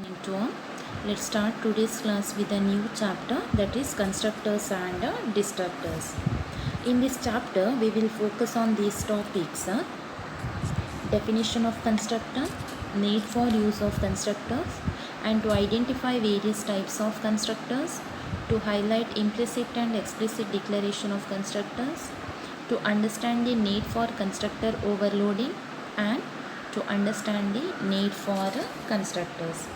Into let's start today's class with a new chapter, that is constructors and destructors. In this chapter we will focus on these topics: definition of constructor, need for use of constructors, and to identify various types of constructors, to highlight implicit and explicit declaration of constructors, to understand the need for constructor overloading, and to understand the need for constructors.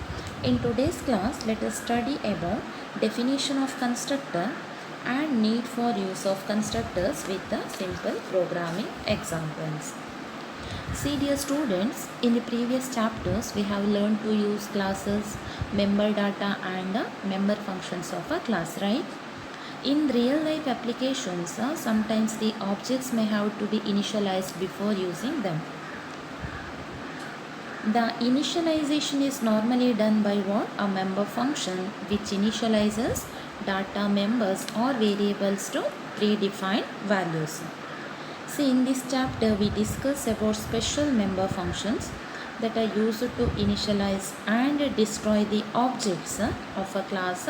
In today's class, let us study about definition of constructor and need for use of constructors with the simple programming examples. See dear students, in the previous chapters we have learned to use classes, member data and member functions of a class, right? In real life applications, sometimes the objects may have to be initialized before using them. The initialization is normally done by what? A member function which initializes data members or variables to predefined values. See, in this chapter we discuss about special member functions that are used to initialize and destroy the objects of a class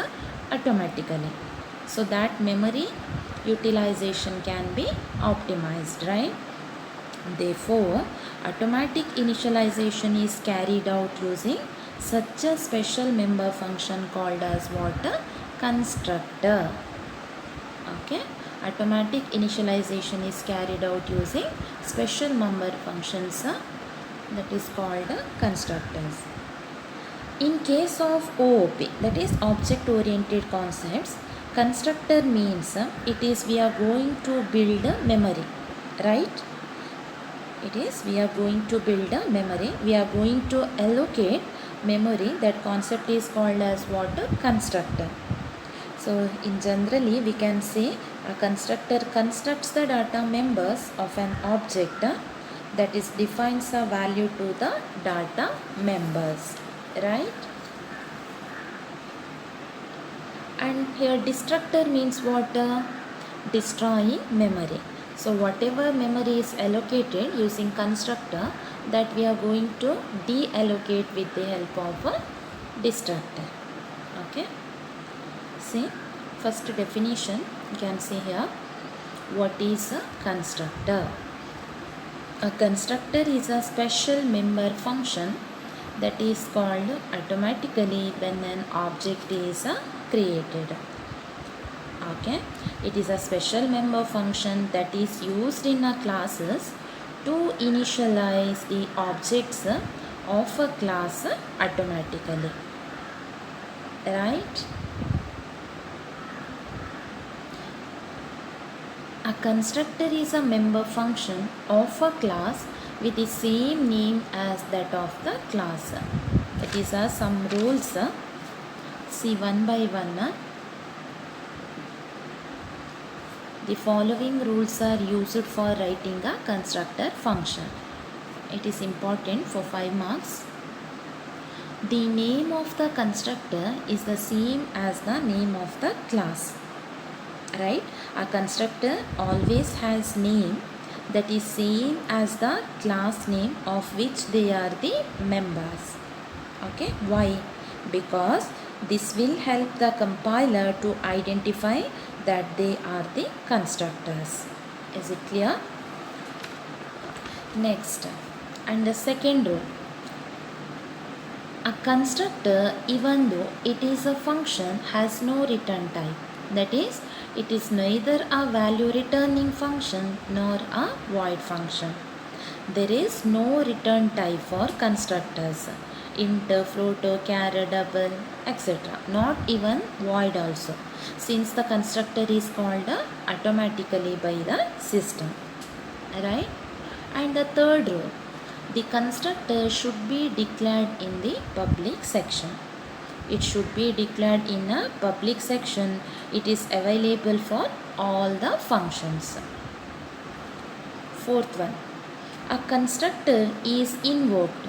automatically, so that memory utilization can be optimized, right? Therefore, automatic initialization is carried out using such a special member function called as what? A constructor. Okay, automatic initialization is carried out using special member functions that is called constructors. In case of OOP, that is object oriented concepts, constructor means it is we are going to build a memory, right? It is we are going to build a memory, we are going to allocate memory. That concept is called as what? A constructor. So in generally we can say a constructor constructs the data members of an object that is defines a value to the data members, right? And here destructor means what? Destroying memory. So whatever memory is allocated using constructor, that we are going to deallocate with the help of a destructor. Okay. See, first definition you can see here. What is a constructor? A constructor is a special member function that is called automatically when an object is created. Okay, it is a special member function that is used in a classes to initialize the objects of a class automatically, right? A constructor is a member function of a class with the same name as that of the class. It is some rules. See one by one. The following rules are used for writing a constructor function. It is important for 5 marks. The name of the constructor is the same as the name of the class, right? A constructor always has name that is same as the class name of which they are the members. Okay, why? Because this will help the compiler to identify that they are the constructors. Is it clear? Next, and the second rule. A constructor, even though it is a function, has no return type. That is, it is neither a value returning function nor a void function. There is no return type for constructors. Int, float, char, double, etc. Not even void also, since the constructor is called automatically by the system, right? And the third rule, the constructor should be declared in the public section. It should be declared in a public section. It is available for all the functions. Fourth one, a constructor is invoked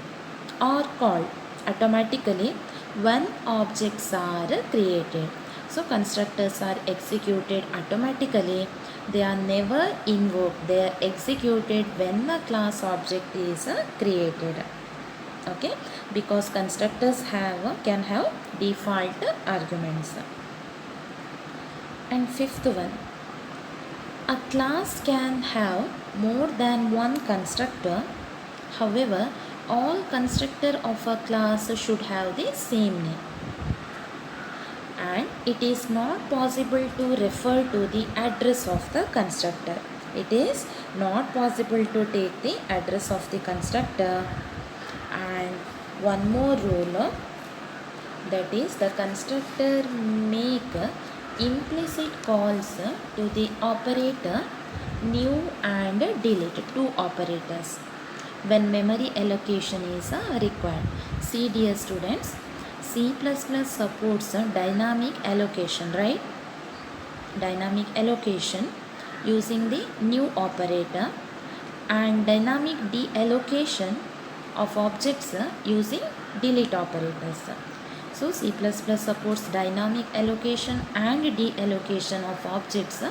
or called automatically when objects are created. So constructors are executed automatically. They are never invoked. They are executed when the class object is created. Okay, because constructors can have default arguments. And fifth one, a class can have more than one constructor. However, all constructor of a class should have the same name. And it is not possible to refer to the address of the constructor. It is not possible to take the address of the constructor. And one more rule, that is the constructor make implicit calls to the operator new and delete, two operators, when memory allocation is required. See dear students, C++ supports dynamic allocation, right? Dynamic allocation using the new operator, and dynamic deallocation of objects using delete operators. So C++ supports dynamic allocation and deallocation of objects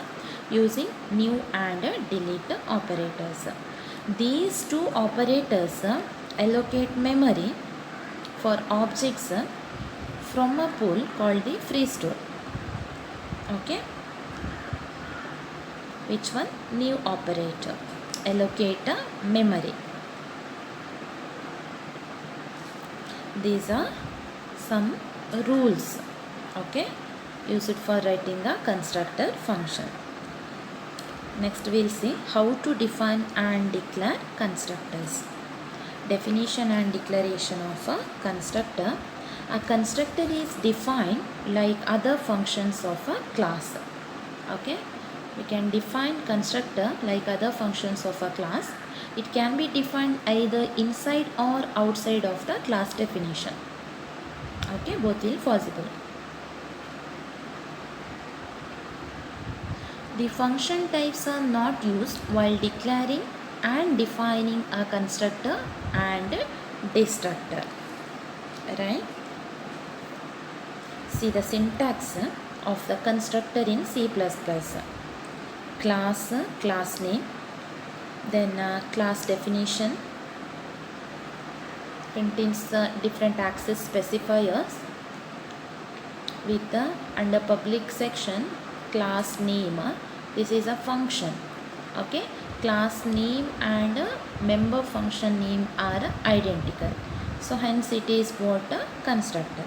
using new and delete operators. These two operators allocate memory for objects from a pool called the free store. Okay, which one? New operator, allocate memory. These are some rules, okay, use it for writing a constructor function. Next we'll see how to define and declare constructors. Definition and declaration of a constructor. A constructor is defined like other functions of a class. Okay, we can define constructor like other functions of a class. It can be defined either inside or outside of the class definition. Okay, both will possible. The function types are not used while declaring and defining a constructor and destructor, right? See the syntax of the constructor in C++. Class, class name, then class definition contains different access specifiers with under public section class name. This is a function. Okay, class name and member function name are identical, so hence it is what a constructor.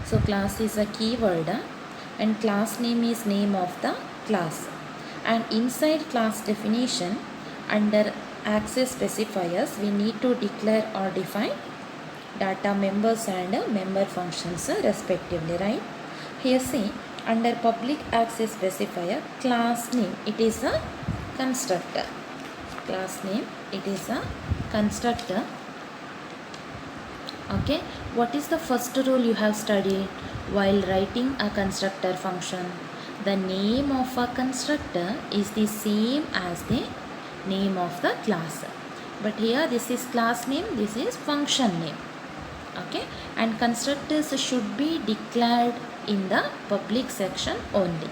So class is a keyword and class name is name of the class, and inside class definition under access specifiers we need to declare or define data members and member functions respectively, right? Here see, under public access specifier class name, it is a constructor. Class name, it is a constructor. Okay, what is the first rule you have studied while writing a constructor function? The name of a constructor is the same as the name of the class, but here this is class name, this is function name. Okay, and constructors should be declared in the public section only.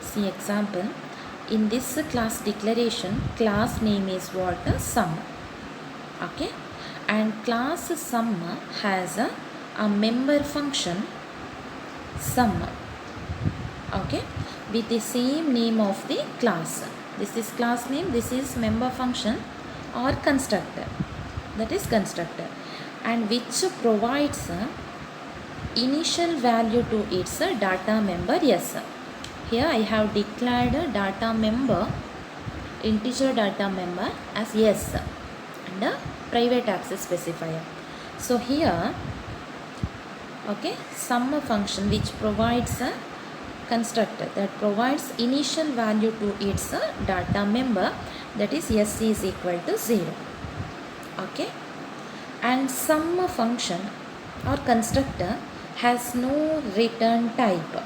See example, in this class declaration class name is what? Sum. Okay, and class sum has a member function sum, okay, with the same name of the class. This is class name, this is member function or constructor, that is constructor, and which provides initial value to its data member. Yes, here I have declared data member, integer data member as yes and private access specifier. So here, okay, sum function which provides a constructor that provides initial value to its data member, that is s is equal to 0. Okay, and sum function or constructor has no return type.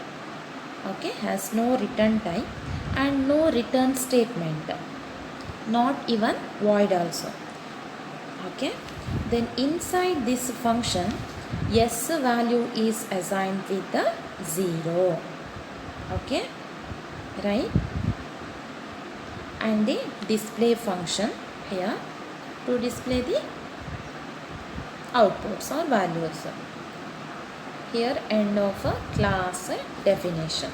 Okay, has no return type and no return statement, not even void also. Okay, then inside this function s value is assigned with the 0. Okay, right? And the display function here to display the outputs or values. Here end of a class definition.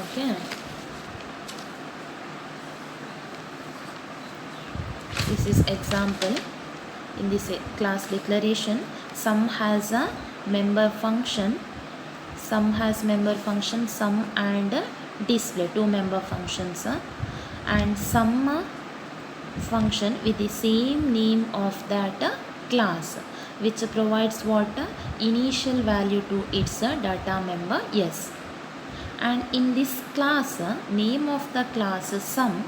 Okay. This is example. In this class declaration, sum has a member function, sum and display, two member functions, and sum function with the same name of that class, which provides what initial value to its data member s. And in this class, name of the class is sum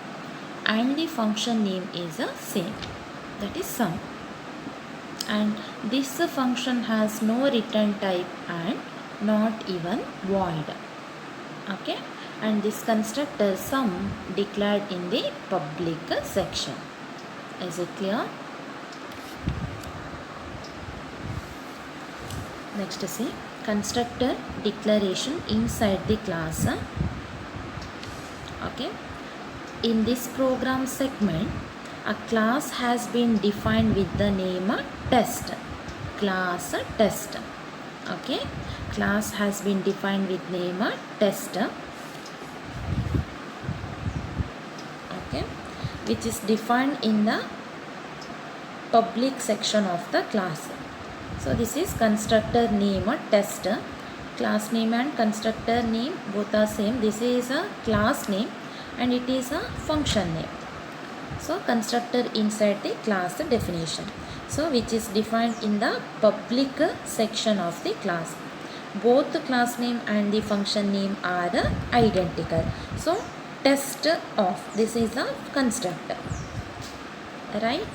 and the function name is same, that is sum. And this function has no return type and not even void. Okay, and this constructor sum declared in the public section. Is it clear? Next, see constructor declaration inside the class. Okay, in this program segment, a class has been defined with the name test. Class test. Okay, class has been defined with name test. Okay, which is defined in the public section of the class. So this is constructor name test. Class name and constructor name both are same. This is a class name and it is a function name. So constructor inside the class definition. So which is defined in the public section of the class. Both the class name and the function name are identical. So test of, this is a constructor, right?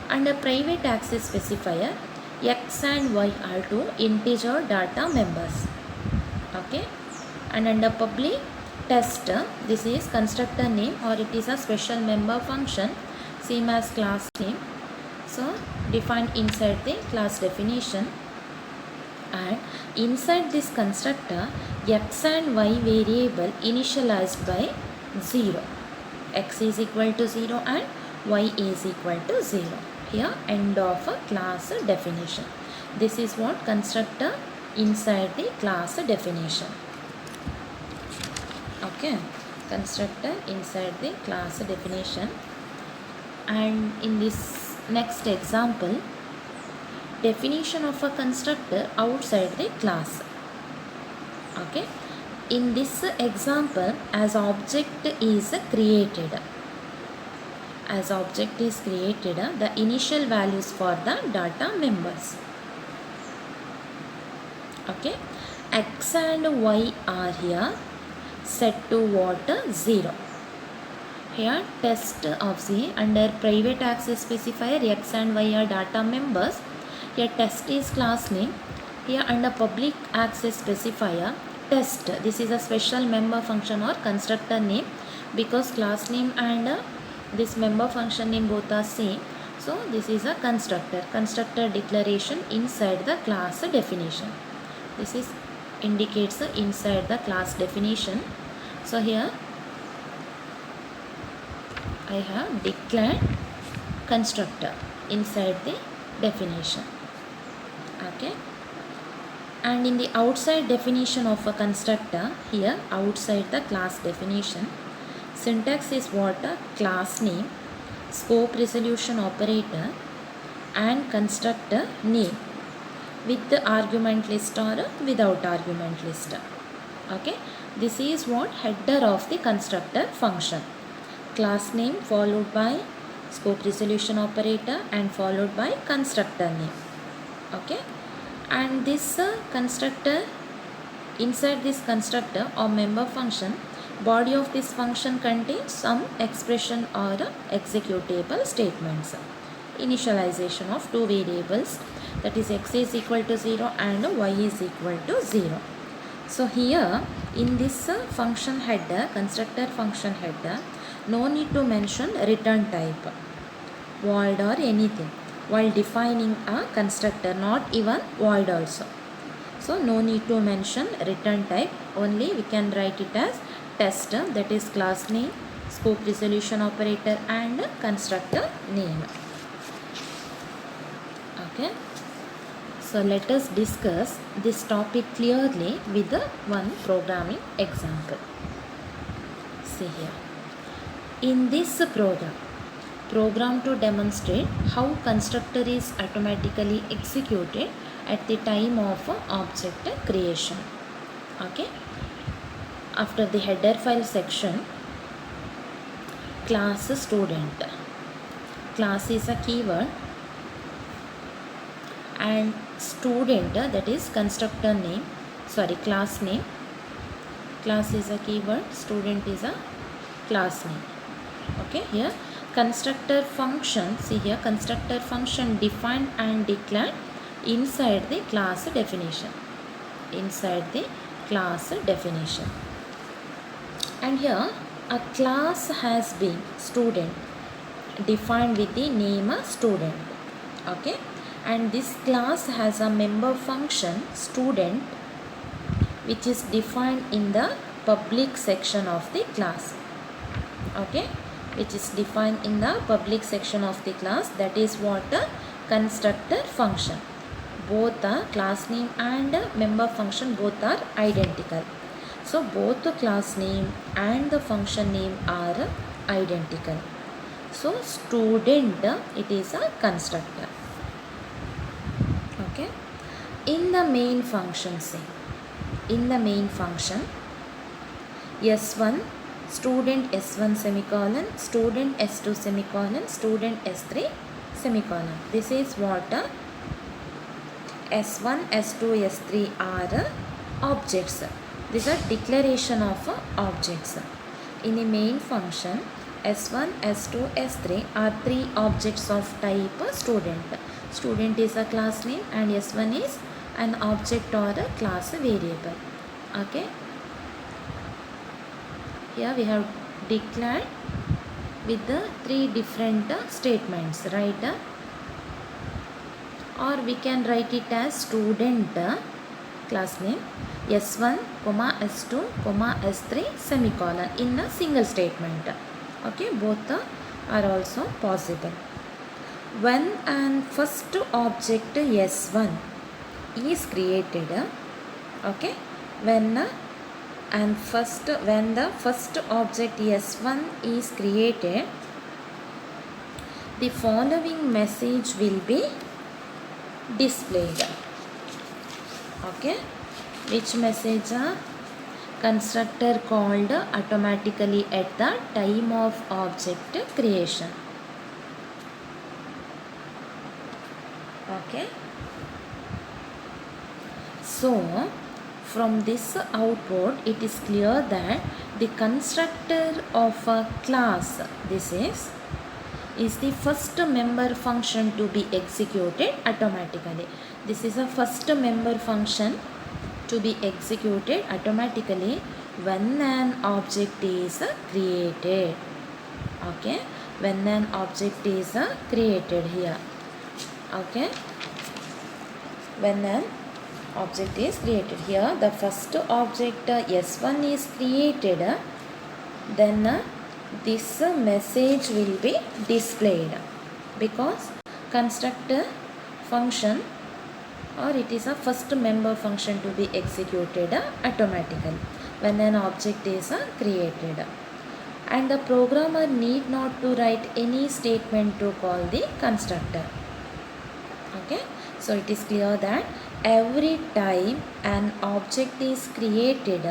Under private access specifier, x and y are two integer data members. Okay, and under public test, this is constructor name or it is a special member function, same as class name. So defined inside the class definition, and inside this constructor, x and y variable initialized by 0. X is equal to 0 and y is equal to 0. Here end of a class definition. This is what constructor inside the class definition. Okay, constructor inside the class definition. And in this next example, definition of a constructor outside the class. Okay, in this example, as object is created, the initial values for the data members. Okay, x and y are here set to what? 0. Here test of z, under private access specifier, x and y are data members. Here test is class name. Here under public access specifier, test, this is a special member function or constructor name, because class name and this member function name both are same. So this is a constructor declaration inside the class definition. This is indicates inside the class definition. So here I have declared constructor inside the definition. Okay, and in the outside definition of a constructor, here outside the class definition, syntax is what? Class name, scope resolution operator and constructor name with the argument list or without argument list. Okay, this is what? Header of the constructor function. Class name followed by scope resolution operator and followed by constructor name. Okay, and this constructor, inside this constructor or member function, body of this function contains some expression or executable statements. Initialization of two variables, that is x is equal to 0 and y is equal to 0. So here in this function header, constructor function header, no need to mention return type, void or anything while defining a constructor, not even void also. So no need to mention return type, only we can write it as test, that is class name, scope resolution operator and constructor name. Okay, so let us discuss this topic clearly with the one programming example. See here, in this program to demonstrate how constructor is automatically executed at the time of object creation. Okay, after the header file section, class student, class is a keyword, and student, that is constructor name, sorry, class name. Class is a keyword, student is a class name. Okay, here constructor function, see here, constructor function defined and declared inside the class definition, inside the class definition. And here a class has been student defined with the name student. Okay, and this class has a member function student, which is defined in the public section of the class. Okay, which is defined in the public section of the class. That is what a constructor function. Both the class name and member function both are identical. So both the class name and the function name are identical. So student, it is a constructor. Okay, in the main function, say in the main function, S1 student S1 semicolon, student S2 semicolon, student S3 semicolon. This is what S1, S2, S3 are objects. These are declaration of objects. In the main function, S1, S2, S3 are three objects of type student. Student is a class name and S1 is an object or a class variable. Okay, here we have declared with the three different statements, right? Or we can write it as student class name S1, S2, S3 semicolon in a single statement. Okay, both are also possible. When an first object S1 is created, okay, when the first object S1 is created, the following message will be displayed. Okay, which message? Constructor called automatically at the time of object creation. Okay, so from this output it is clear that the constructor of a class, this is the first member function to be executed automatically. This is a first member function to be executed automatically when an object is created. Okay, when an object is created here. Okay, when an object is created here, the first object S1 is created, then this message will be displayed, because constructor function, or it is a first member function to be executed automatically when an object is created, and the programmer need not to write any statement to call the constructor. Okay, so it is clear that every time an object is created,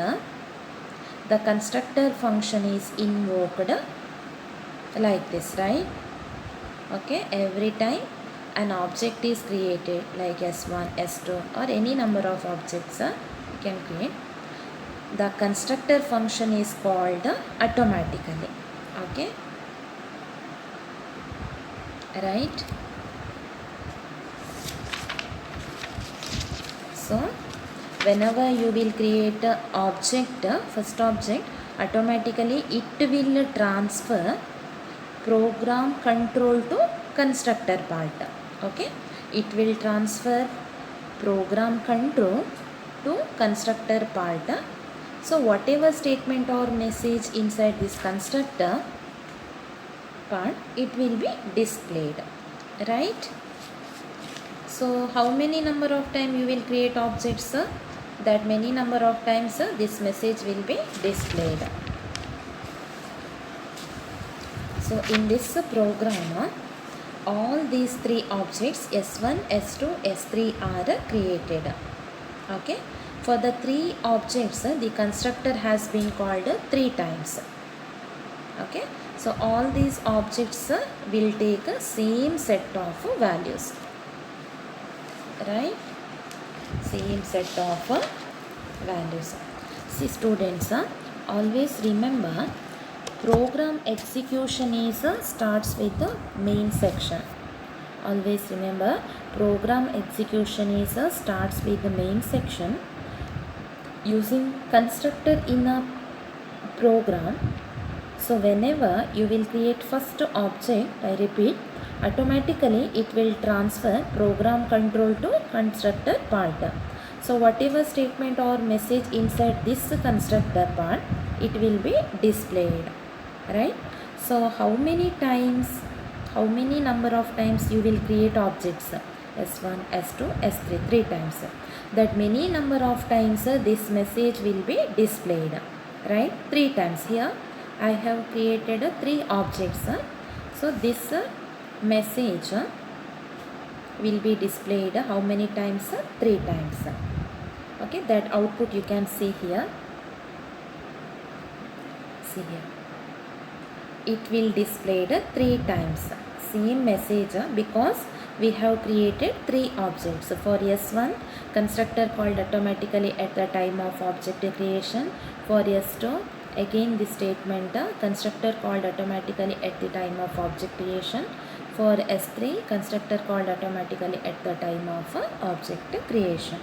the constructor function is invoked like this, right? Okay, every time an object is created, like S1, S2 or any number of objects you can create, the constructor function is called automatically. Okay, right? So whenever you will create a object, first object, automatically it will transfer program control to constructor part. Okay, it will transfer program control to constructor part. So whatever statement or message inside this constructor part, it will be displayed, right? So how many number of time you will create objects? That many number of times this message will be displayed. So in this program, all these three objects S1, S2, S3 are created. Okay. For the three objects, the constructor has been called three times. Okay. So all these objects will take a same set of values. Right. Same set of values. See students, always remember program execution is starts with the main section. Always remember program execution is starts with the main section. Using constructor in a program, so whenever you will create first object, I repeat, automatically it will transfer program control to constructor part. So whatever statement or message inside this constructor part, it will be displayed. Right. So how many number of times you will create objects? S1, S2, S3, 3 times. That many number of times this message will be displayed. Right. 3 times. Here I have created 3 objects. So this message will be displayed how many times? 3 times. Okay. That output you can see here. See here. It will displayed 3 times same message because we have created 3 objects. For S1, constructor called automatically at the time of object creation. For S2, again the statement constructor called automatically at the time of object creation. For S3, constructor called automatically at the time of object creation.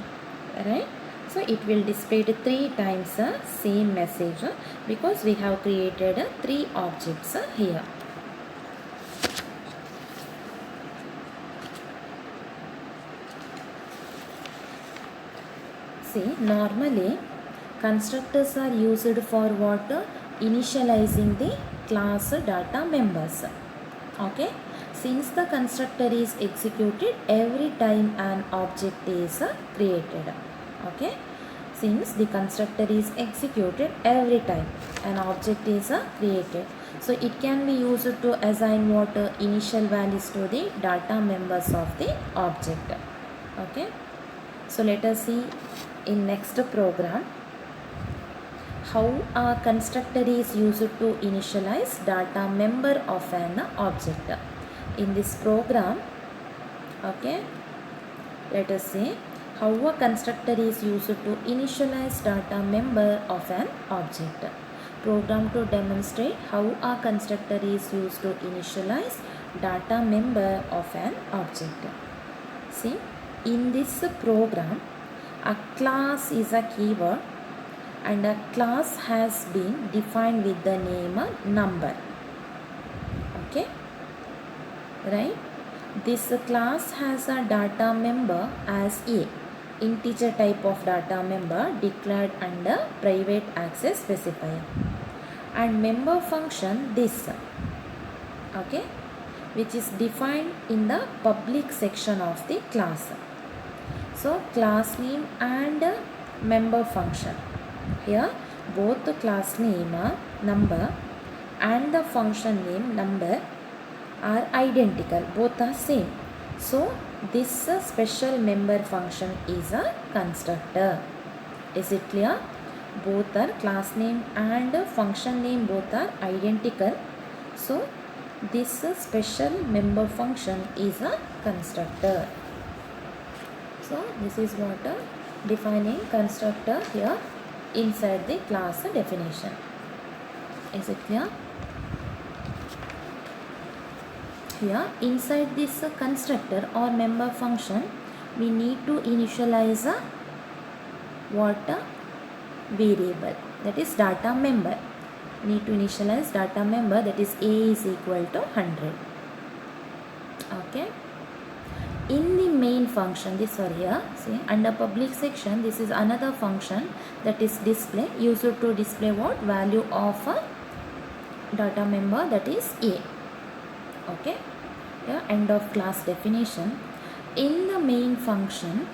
Right. So it will display 3 times same message because we have created 3 objects here. See, normally constructors are used for what? Initializing the class data members. Okay. Since the constructor is executed every time an object is created. Okay. Since the constructor is executed every time an object is created, so it can be used to assign what? Initial values to the data members of the object. Okay. So let us see in next program how a constructor is used to initialize data member of an object. In this program, okay, let us see how a constructor is used to initialize data member of an object. Program to demonstrate how a constructor is used to initialize data member of an object. See, in this program, a class is a keyword and a class has been defined with the name number. Okay, right? This class has a data member as a integer type of data member declared under private access specifier, and member function this, okay, which is defined in the public section of the class. So class name and member function, here both the class name number and the function name number are identical, both are same. So this special member function is a constructor. Is it clear? Both are class name and function name, both are identical. So this special member function is a constructor. So this is what defining constructor here inside the class definition. Is it clear? Here inside this constructor or member function, we need to initialize a what? Variable, that is data member. Need to initialize data member, that is a is equal to 100. Okay. In the main function, this are here, see, under public section, this is another function, that is display, used to display what? Value of a data member, that is a. Okay. Here end of class definition. In the main function,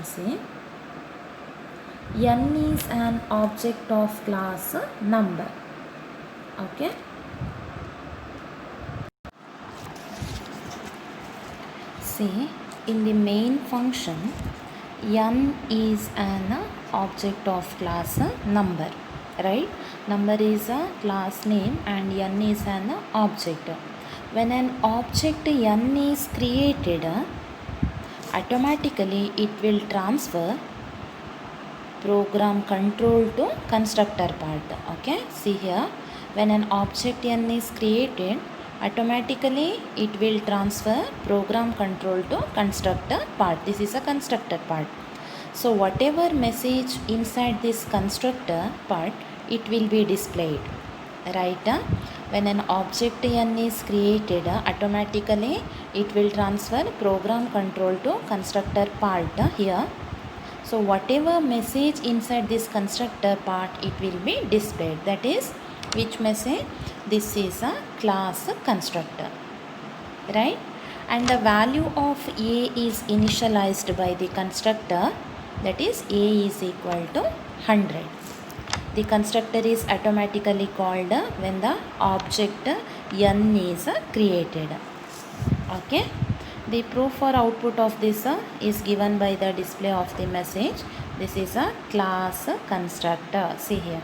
say n is an object of class number. Okay. Say in the main function n is an object of class number, right? Number is a class name and n is an object. When an object n is created, automatically it will transfer program control to constructor part. Okay, see here, when an object n is created, automatically it will transfer program control to constructor part. This is a constructor part. So whatever message inside this constructor part, it will be displayed, right? When an object n is created, automatically it will transfer program control to constructor part here. So whatever message inside this constructor part, it will be displayed. That is, which message? This is a class constructor, right? And the value of a is initialized by the constructor. That is, a is equal to 100. The constructor is automatically called when the object n is created. Okay. The proof or output of this is given by the display of the message. This is a class constructor. See here.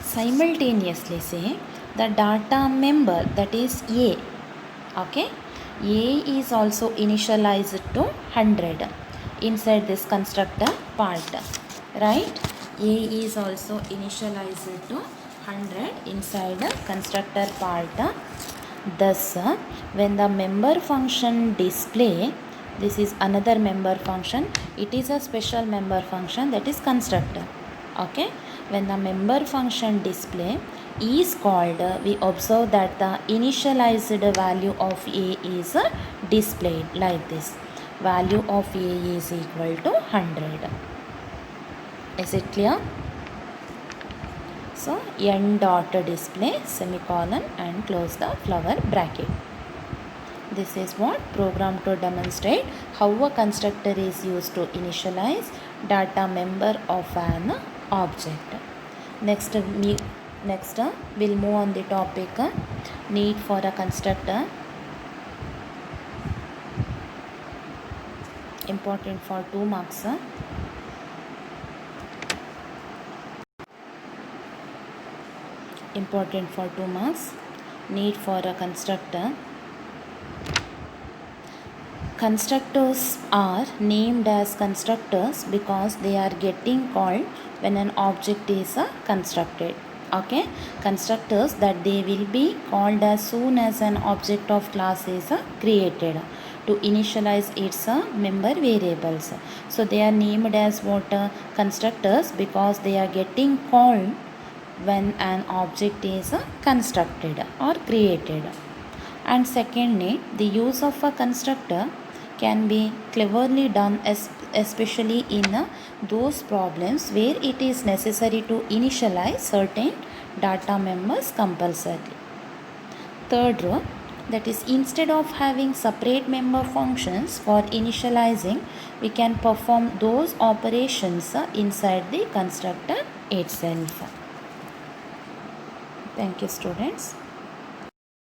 Simultaneously say the data member, that is A. Okay. A is also initialized to 100 inside this constructor part, right? A is also initialized to 100 inside the constructor part. Thus, when the member function display, this is another member function. It is a special member function, that is constructor. Okay. When the member function display is called, we observe that the initialized value of A is displayed like this. Value of A is equal to 100. Is it clear? So n dot display semicolon and close the flower bracket. This is what program to demonstrate how a constructor is used to initialize data member of an object. Next we'll move on the topic need for a constructor. Important for 2 marks. Important for 2 marks. Need for a constructor. Constructors are named as constructors because they are getting called when an object is constructed. Okay, constructors that they will be called as soon as an object of class is created to initialize its member variables. So they are named as what? Constructors, because they are getting called when an object is constructed or created. And secondly, the use of a constructor can be cleverly done, especially in those problems where it is necessary to initialize certain data members compulsorily. Third row, that is, instead of having separate member functions for initializing, we can perform those operations inside the constructor itself. Thank you, students.